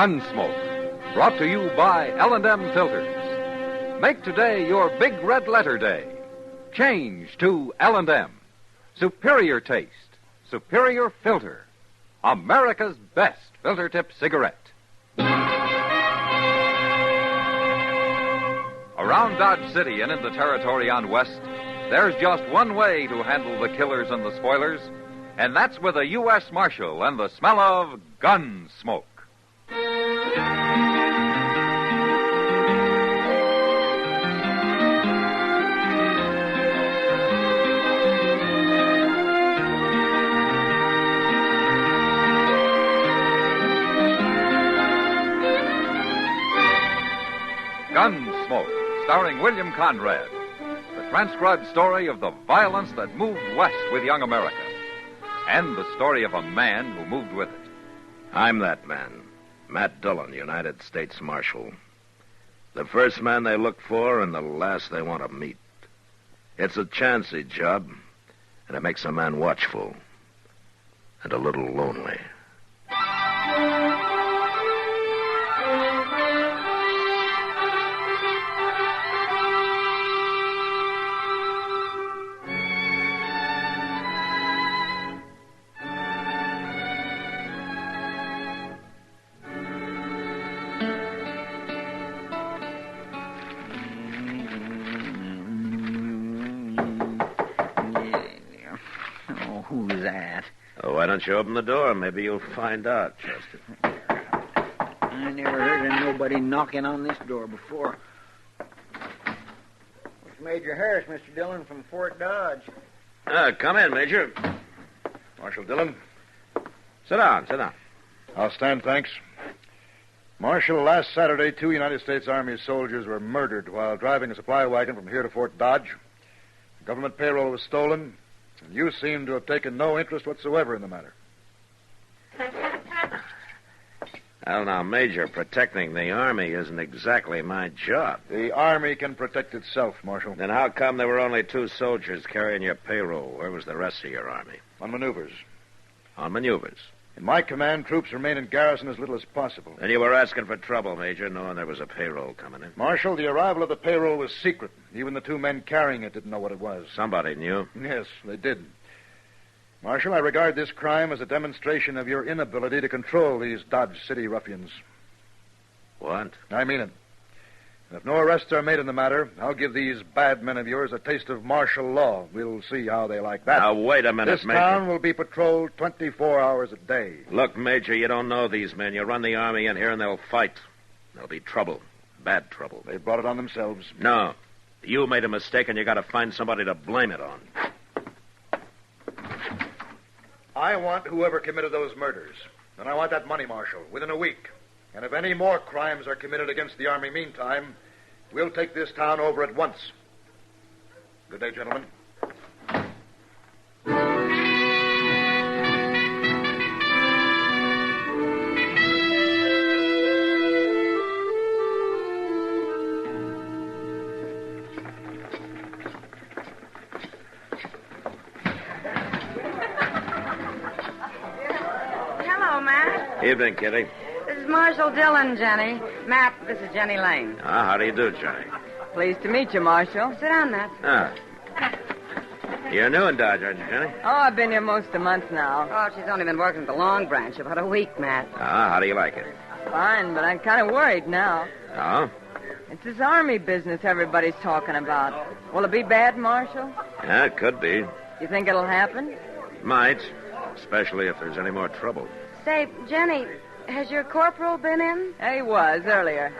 Gunsmoke, brought to you by L&M Filters. Make today your big red letter day. Change to L&M. Superior taste, superior filter. America's best filter tip cigarette. Around Dodge City and in the territory on West, there's just one way to handle the killers and the spoilers, and that's with a U.S. Marshal and the smell of gun smoke. Gunsmoke, starring William Conrad. The transcribed story of the violence that moved west with young America. And the story of a man who moved with it. I'm that man, Matt Dillon, United States Marshal. The first man they look for and the last they want to meet. It's a chancy job, and it makes a man watchful and a little lonely. Who's that? Oh, why don't you open the door? Maybe you'll find out, Chester. I never heard of nobody knocking on this door before. It's Major Harris, Mr. Dillon, from Fort Dodge. Come in, Major. Marshal Dillon. Sit down. I'll stand, thanks. Marshal, last Saturday, 2 United States Army soldiers were murdered while driving a supply wagon from here to Fort Dodge. The government payroll was stolen, and you seem to have taken no interest whatsoever in the matter. Well, now, Major, protecting the Army isn't exactly my job. The Army can protect itself, Marshal. Then how come there were only 2 soldiers carrying your payroll? Where was the rest of your Army? On maneuvers. On maneuvers. In my command, troops remain in garrison as little as possible. Then you were asking for trouble, Major, knowing there was a payroll coming in. Marshal, the arrival of the payroll was secret. Even the 2 men carrying it didn't know what it was. Somebody knew. Yes, they did. Marshal, I regard this crime as a demonstration of your inability to control these Dodge City ruffians. What? I mean it. And if no arrests are made in the matter, I'll give these bad men of yours a taste of martial law. We'll see how they like that. Now, wait a minute, This Major. town will be patrolled 24 hours a day. Look, Major, you don't know these men. You run the Army in here and they'll fight. There'll be trouble. Bad trouble. They brought it on themselves. No. You made a mistake and you got to find somebody to blame it on. I want whoever committed those murders. And I want that money, Marshal, within a week. And if any more crimes are committed against the Army meantime, we'll take this town over at once. Good day, gentlemen. Hello, Matt. Evening, Kitty. This is Marshal Dillon, Jenny. Matt, this is Jenny Lane. How do you do, Johnny? Pleased to meet you, Marshal. Sit down, Matt. You're new in Dodge, aren't you, Johnny? Oh, I've been here most of the month now. Oh, she's only been working at the Long Branch about a week, Matt. How do you like it? Fine, but I'm kind of worried now. Oh? It's this Army business everybody's talking about. Will it be bad, Marshal? Yeah, it could be. You think it'll happen? Might. Especially if there's any more trouble. Say, Jenny, has your corporal been in? He was, earlier.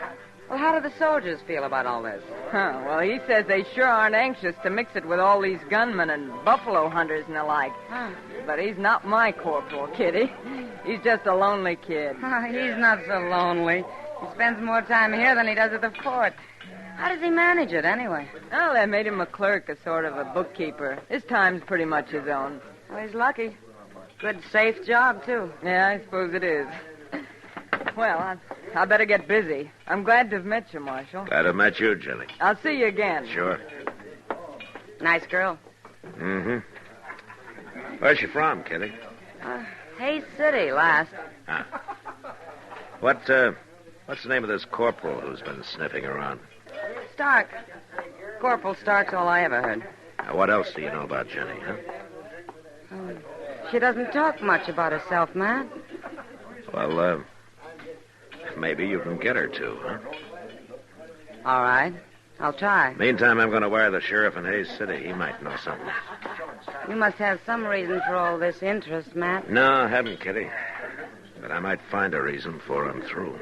Well, how do the soldiers feel about all this? Well, he says they sure aren't anxious to mix it with all these gunmen and buffalo hunters and the like. But he's not my corporal, Kitty. He's just a lonely kid. He's not so lonely. He spends more time here than he does at the fort. How does he manage it, anyway? Well, they made him a clerk, a sort of a bookkeeper. His time's pretty much his own. Well, he's lucky. Good, safe job, too. Yeah, I suppose it is. Well, I better get busy. I'm glad to have met you, Marshal. Glad to have met you, Jenny. I'll see you again. Sure. Nice girl. Mm-hmm. Where's she from, Kitty? Hayes City, last. What's the name of this corporal who's been sniffing around? Stark. Corporal Stark's all I ever heard. Now, what else do you know about Jenny, huh? She doesn't talk much about herself, Matt. Well, maybe you can get her to, huh? All right. I'll try. Meantime, I'm going to wire the sheriff in Hayes City. He might know something. You must have some reason for all this interest, Matt. No, I haven't, Kitty. But I might find a reason before I'm through.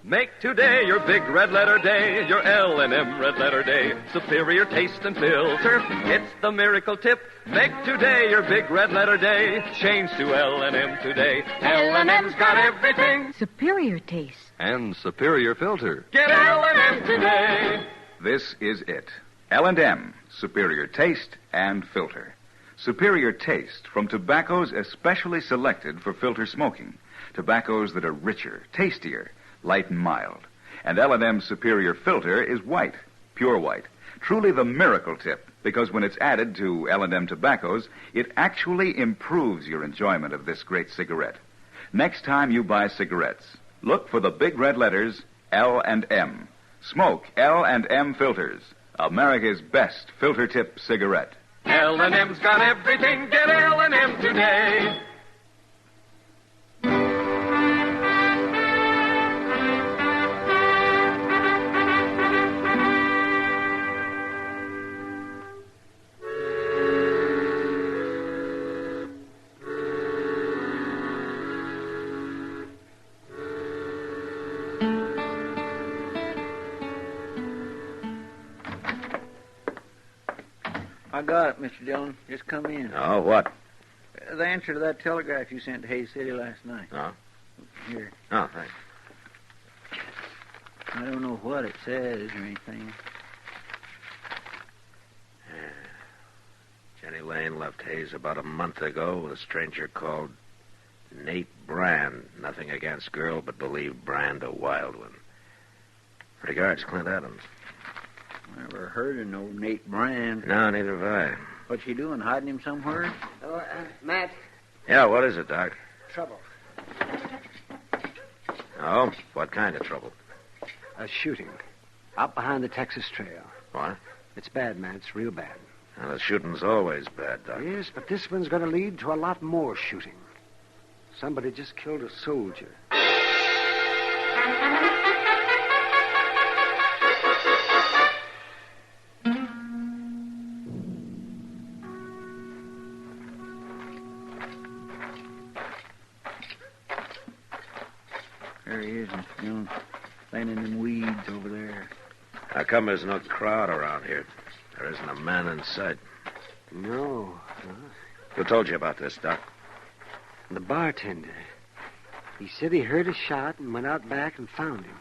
Make today your big red letter day, your L&M red letter day. Superior taste and filter, it's the miracle tip. Make today your big red letter day. Change to L&M today. L&M's got everything. Superior taste. And superior filter. Get L&M today. This is it. L&M, superior taste and filter. Superior taste from tobaccos especially selected for filter smoking. Tobaccos that are richer, tastier, light and mild. And L&M's superior filter is white, pure white. Truly the miracle tip, because when it's added to L&M tobaccos, it actually improves your enjoyment of this great cigarette. Next time you buy cigarettes, look for the big red letters L&M. Smoke L&M filters, America's best filter tip cigarette. L&M's got everything. Get L&M today. I got it, Mr. Dillon. Just come in. Oh, what? The answer to that telegraph you sent to Hayes City last night. Oh? Here. Oh, thanks. I don't know what it says or anything. Jenny Lane left Hayes about a month ago with a stranger called Nate Brand. Nothing against girl, but believe Brand a wild one. Regards, Clint Adams. Never heard of no Nate Brand. No, neither have I. What's she doing, hiding him somewhere? Oh, Matt. Yeah, what is it, Doc? Trouble. Oh? What kind of trouble? A shooting. Out behind the Texas Trail. What? It's bad, man. It's real bad. Well, the shooting's always bad, Doc. Yes, but this one's going to lead to a lot more shooting. Somebody just killed a soldier. There he is, Mr. Dillon. Laying in them weeds over there. How come there's no crowd around here? There isn't a man in sight. No. Who told you about this, Doc? The bartender. He said he heard a shot and went out back and found him.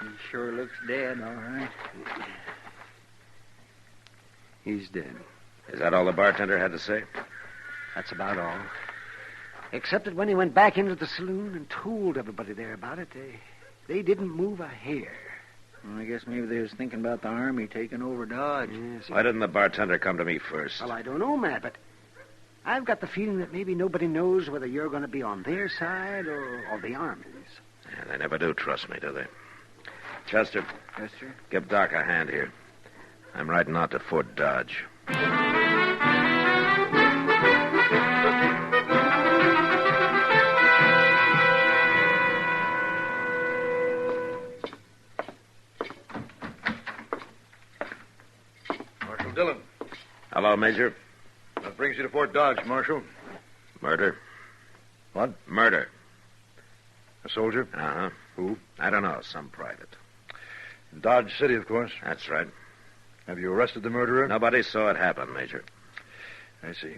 He sure looks dead, all right. He's dead. Is that all the bartender had to say? That's about all. Except that when he went back into the saloon and told everybody there about it, they didn't move a hair. Well, I guess maybe they was thinking about the Army taking over Dodge. Yes. Why didn't the bartender come to me first? Well, I don't know, Matt, but I've got the feeling that maybe nobody knows whether you're going to be on their side or the Army's. Yeah, they never do trust me, do they? Chester. Yes, sir. Give Doc a hand here. I'm riding out to Fort Dodge. Marshal Dillon. Hello, Major. What brings you to Fort Dodge, Marshal? Murder. What? Murder. A soldier? Uh-huh. Who? I don't know. Some private. In Dodge City, of course. That's right. Have you arrested the murderer? Nobody saw it happen, Major. I see.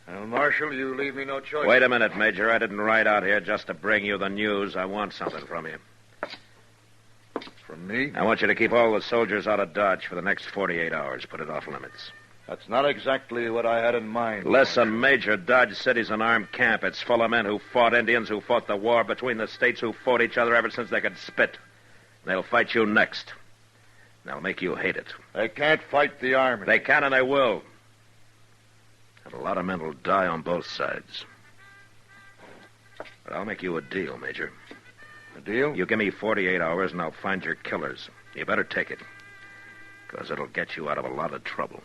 Well, Marshal, you leave me no choice. Wait a minute, Major. I didn't ride out here just to bring you the news. I want something from you. From me? I want you to keep all the soldiers out of Dodge for the next 48 hours. Put it off limits. That's not exactly what I had in mind. Listen, Major, Dodge City's an armed camp. It's full of men who fought Indians, who fought the war between the states, who fought each other ever since they could spit. They'll fight you next. They'll make you hate it. They can't fight the Army. They can and they will. And a lot of men will die on both sides. But I'll make you a deal, Major. A deal? You give me 48 hours and I'll find your killers. You better take it. Because it'll get you out of a lot of trouble.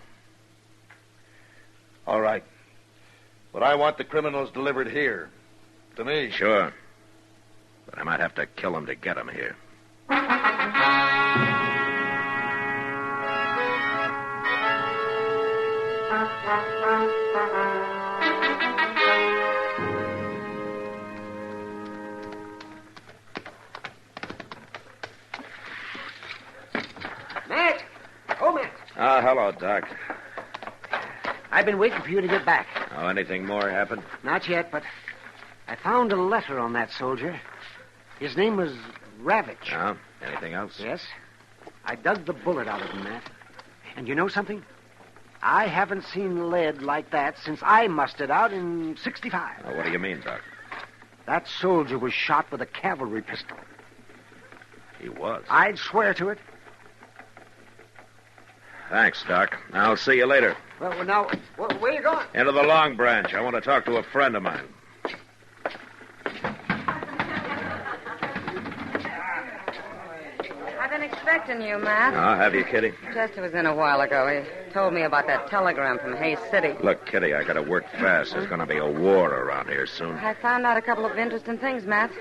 All right. But I want the criminals delivered here. To me. Sure. But I might have to kill them to get them here. Matt! Oh, Matt. Hello, Doc. I've been waiting for you to get back. Oh, anything more happened? Not yet, but I found a letter on that soldier. His name was Ravitch. Oh, anything else? Yes. I dug the bullet out of him, Matt. And you know something? I haven't seen lead like that since I mustered out in 65. Oh, what do you mean, Doc? That soldier was shot with a cavalry pistol. He was. I'd swear to it. Thanks, Doc. I'll see you later. Well, now, where you going? Into the Long Branch. I want to talk to a friend of mine. I've been expecting you, Matt. Oh, have you, Kitty? Chester was in a while ago. He told me about that telegram from Hayes City. Look, Kitty, I gotta work fast. There's gonna be a war around here soon. I found out a couple of interesting things, Matt.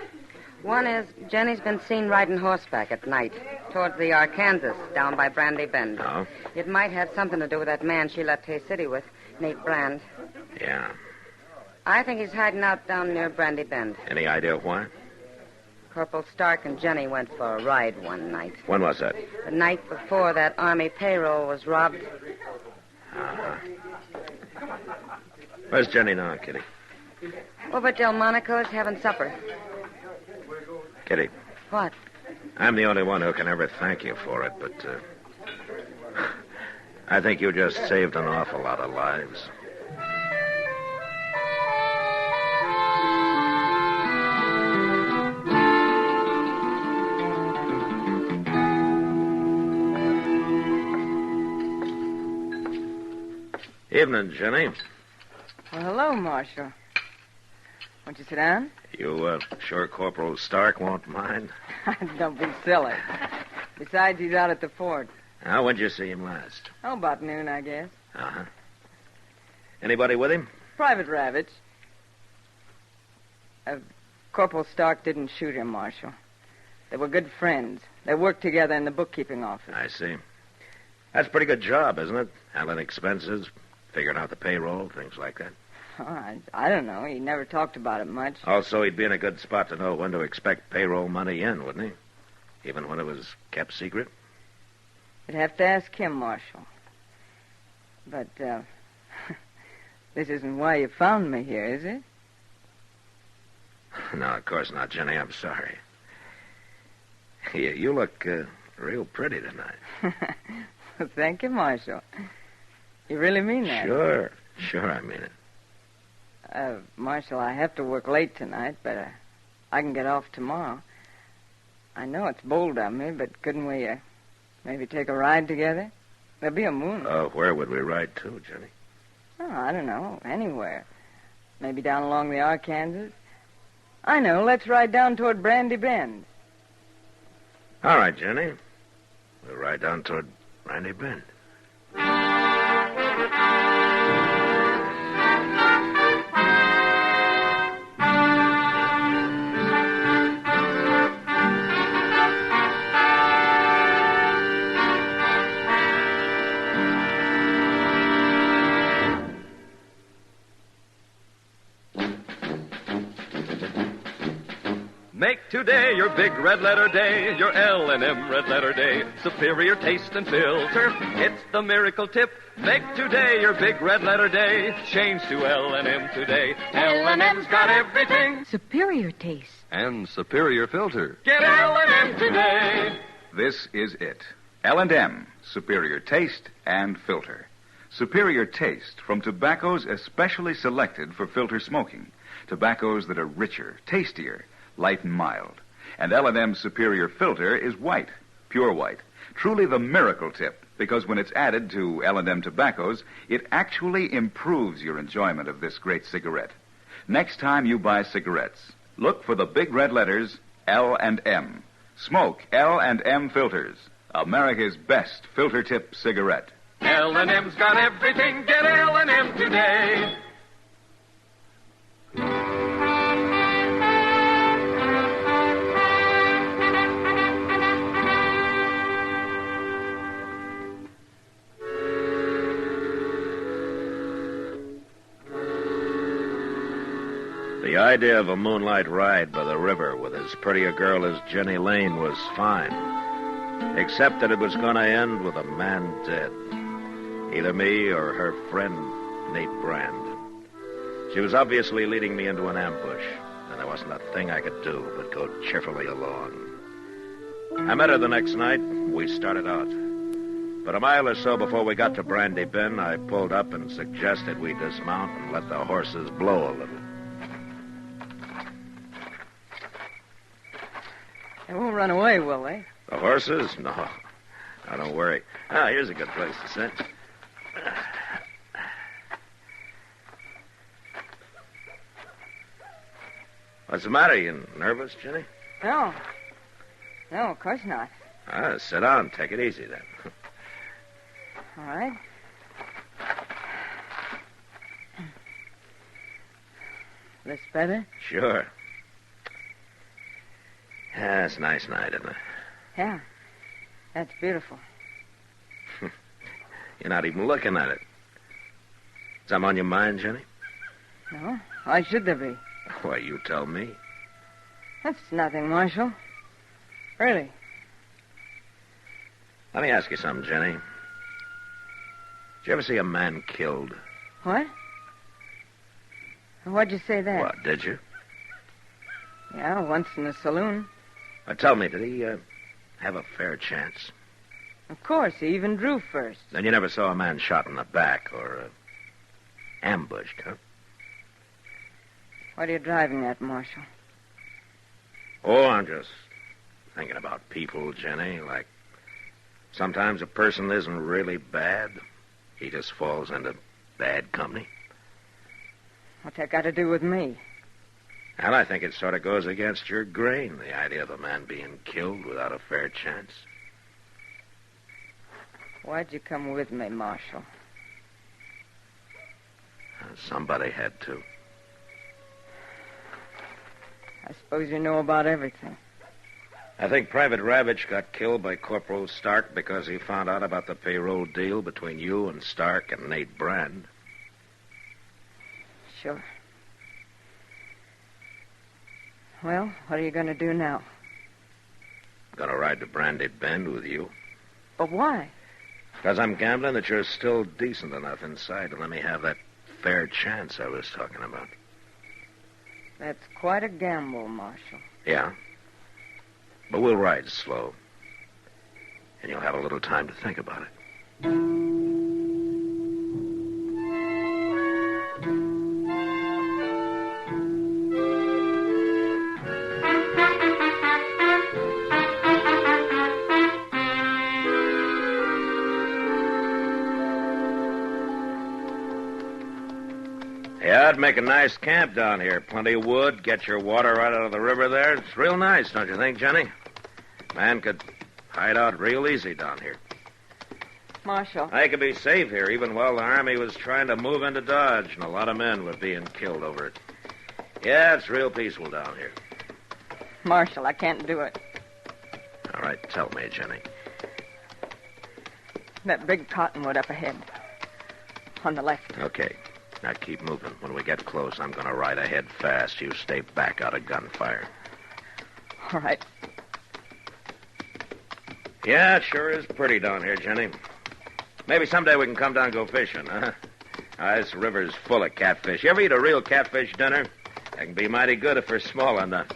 One is Jenny's been seen riding horseback at night towards the Arkansas down by Brandy Bend. Oh? It might have something to do with that man she left Hayes City with, Nate Brand. Yeah. I think he's hiding out down near Brandy Bend. Any idea why? Corporal Stark and Jenny went for a ride one night. When was that? The night before that Army payroll was robbed. Uh-huh. Where's Jenny now, Kitty? Over at Delmonico's having supper. Kitty, What? I'm the only one who can ever thank you for it, but I think you just saved an awful lot of lives. Evening, Jenny. Well, hello, Marshal. Won't you sit down? You sure Corporal Stark won't mind? Don't be silly. Besides, he's out at the fort. Now, when'd you see him last? Oh, about noon, I guess. Uh-huh. Anybody with him? Private Ravitch. Corporal Stark didn't shoot him, Marshal. They were good friends. They worked together in the bookkeeping office. I see. That's a pretty good job, isn't it? Handling expenses, figuring out the payroll, things like that. Oh, I don't know. He never talked about it much. Also, he'd be in a good spot to know when to expect payroll money in, wouldn't he? Even when it was kept secret? You'd have to ask him, Marshal. But, this isn't why you found me here, is it? No, of course not, Jenny. I'm sorry. You look real pretty tonight. Well, thank you, Marshal. You really mean that? Sure, I mean it. Marshal, I have to work late tonight, but I can get off tomorrow. I know it's bold of me, but couldn't we maybe take a ride together? There'll be a moon. Where would we ride to, Jenny? Oh, I don't know. Anywhere. Maybe down along the Arkansas. I know. Let's ride down toward Brandy Bend. All right, Jenny. We'll ride down toward Brandy Bend. Make today your big red letter day, your L&M red letter day. Superior taste and filter, it's the miracle tip. Make today your big red letter day. Change to L&M today. L&M's got everything. Superior taste. And superior filter. Get L&M today. This is it. L&M, superior taste and filter. Superior taste from tobaccos especially selected for filter smoking. Tobaccos that are richer, tastier, light and mild. And L&M's superior filter is white, pure white. Truly the miracle tip, because when it's added to L&M tobaccos, it actually improves your enjoyment of this great cigarette. Next time you buy cigarettes, look for the big red letters L&M. Smoke L&M filters, America's best filter tip cigarette. L&M's got everything. Get L&M today. The idea of a moonlight ride by the river with as pretty a girl as Jenny Lane was fine, except that it was going to end with a man dead. Either me or her friend, Nate Brand. She was obviously leading me into an ambush, and there wasn't a thing I could do but go cheerfully along. I met her the next night. We started out. But a mile or so before we got to Brandy Bend, I pulled up and suggested we dismount and let the horses blow a little. They won't run away, will they? The horses? No. Now, don't worry. Ah, here's a good place to sit. What's the matter? You nervous, Jenny? No. No, of course not. Ah, sit down. Take it easy, then. All right. This better? Sure. Yeah, it's a nice night, isn't it? Yeah. That's beautiful. You're not even looking at it. Something on your mind, Jenny? No? Why should there be? Why, you tell me. That's nothing, Marshal. Really. Let me ask you something, Jenny. Did you ever see a man killed? What? Why'd you say that? What, did you? Yeah, once in a saloon. Tell me, did he have a fair chance? Of course, he even drew first. Then you never saw a man shot in the back or ambushed, huh? What are you driving at, Marshal? Oh, I'm just thinking about people, Jenny. Like, sometimes a person isn't really bad. He just falls into bad company. What's that got to do with me? And I think it sort of goes against your grain, the idea of a man being killed without a fair chance. Why'd you come with me, Marshal? Somebody had to. I suppose you know about everything. I think Private Ravitch got killed by Corporal Stark because he found out about the payroll deal between you and Stark and Nate Brand. Sure. Well, what are you going to do now? Gonna ride to Brandy Bend with you. But why? Because I'm gambling that you're still decent enough inside to let me have that fair chance I was talking about. That's quite a gamble, Marshal. Yeah. But we'll ride slow. And you'll have a little time to think about it. Yeah, I'd make a nice camp down here. Plenty of wood, get your water right out of the river there. It's real nice, don't you think, Jenny? Man could hide out real easy down here. Marshal. I could be safe here even while the Army was trying to move into Dodge, and a lot of men were being killed over it. Yeah, it's real peaceful down here. Marshal, I can't do it. All right, tell me, Jenny. That big cottonwood up ahead. On the left. Okay. Now keep moving. When we get close, I'm going to ride ahead fast. You stay back out of gunfire. All right. Yeah, it sure is pretty down here, Jenny. Maybe someday we can come down and go fishing, huh? This river's full of catfish. You ever eat a real catfish dinner? They can be mighty good if they're small enough.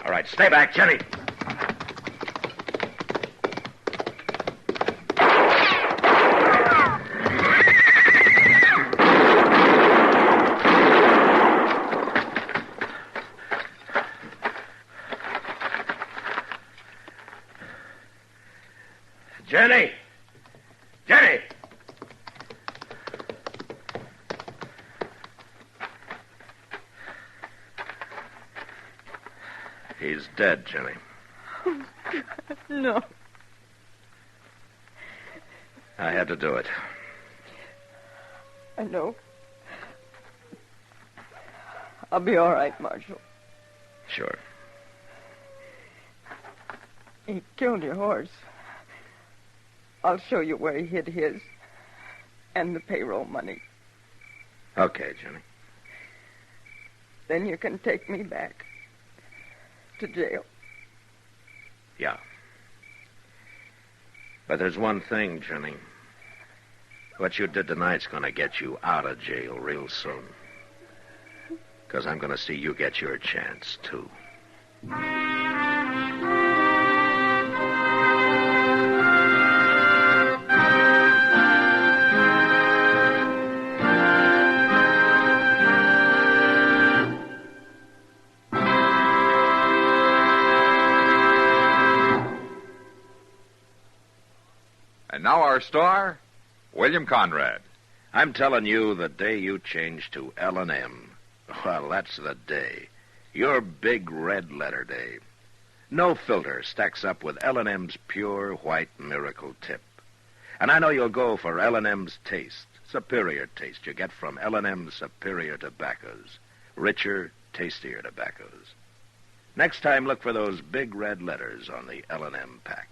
All right, stay back, Jenny. Jenny! Jenny! He's dead, Jenny. Oh, God, no. I had to do it. I know. I'll be all right, Marshal. Sure. He killed your horse. I'll show you where he hid his and the payroll money. Okay, Jenny. Then you can take me back to jail. Yeah. But there's one thing, Jenny. What you did tonight's going to get you out of jail real soon. Because I'm going to see you get your chance, too. And now our star, William Conrad. I'm telling you, the day you change to L&M, well, that's the day. Your big red letter day. No filter stacks up with L&M's pure white miracle tip. And I know you'll go for L&M's taste, superior taste you get from L&M's superior tobaccos. Richer, tastier tobaccos. Next time, look for those big red letters on the L&M pack.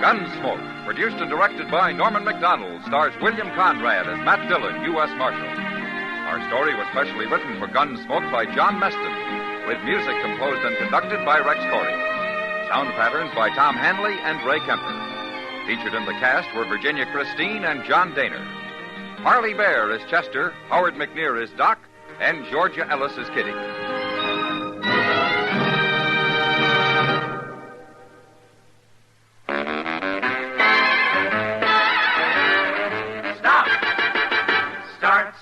Gunsmoke, produced and directed by Norman MacDonald, stars William Conrad as Matt Dillon, U.S. Marshal. Our story was specially written for Gunsmoke by John Meston, with music composed and conducted by Rex Corey. Sound patterns by Tom Hanley and Ray Kemper. Featured in the cast were Virginia Christine and John Daner. Harley Bear is Chester, Howard McNear is Doc, and Georgia Ellis is Kitty.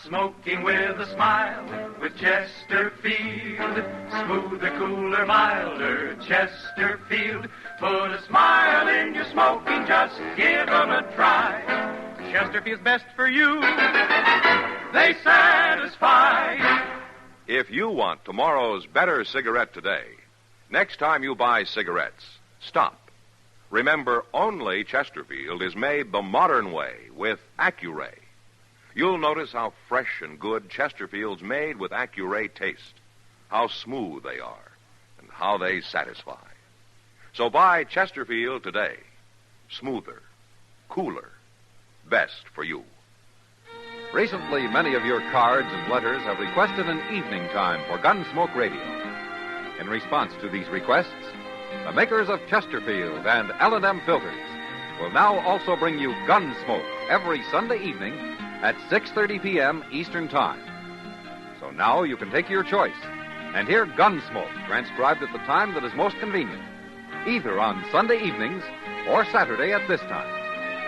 Smoking with a smile, with Chesterfield. Smoother, cooler, milder, Chesterfield. Put a smile in your smoking, just give 'em a try. Chesterfield's best for you. They satisfy. If you want tomorrow's better cigarette today, next time you buy cigarettes, stop. Remember, only Chesterfield is made the modern way with Accuray. You'll notice how fresh and good Chesterfield's made with Accuray taste, how smooth they are, and how they satisfy. So buy Chesterfield today. Smoother, cooler, best for you. Recently, many of your cards and letters have requested an evening time for Gunsmoke Radio. In response to these requests, the makers of Chesterfield and L&M filters will now also bring you Gunsmoke every Sunday evening at 6:30 p.m. Eastern Time. So now you can take your choice and hear Gunsmoke transcribed at the time that is most convenient, either on Sunday evenings or Saturday at this time.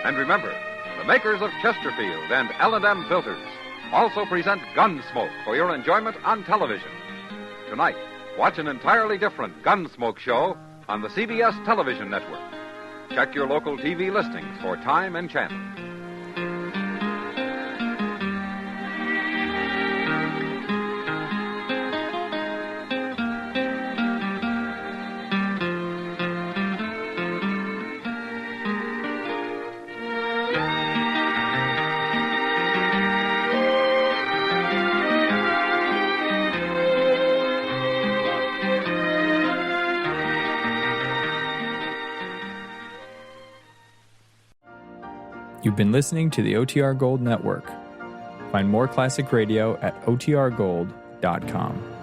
And remember, the makers of Chesterfield and L&M filters also present Gunsmoke for your enjoyment on television. Tonight, watch an entirely different Gunsmoke show on the CBS television network. Check your local TV listings for time and channel. You've been listening to the OTR Gold Network. Find more classic radio at otrgold.com.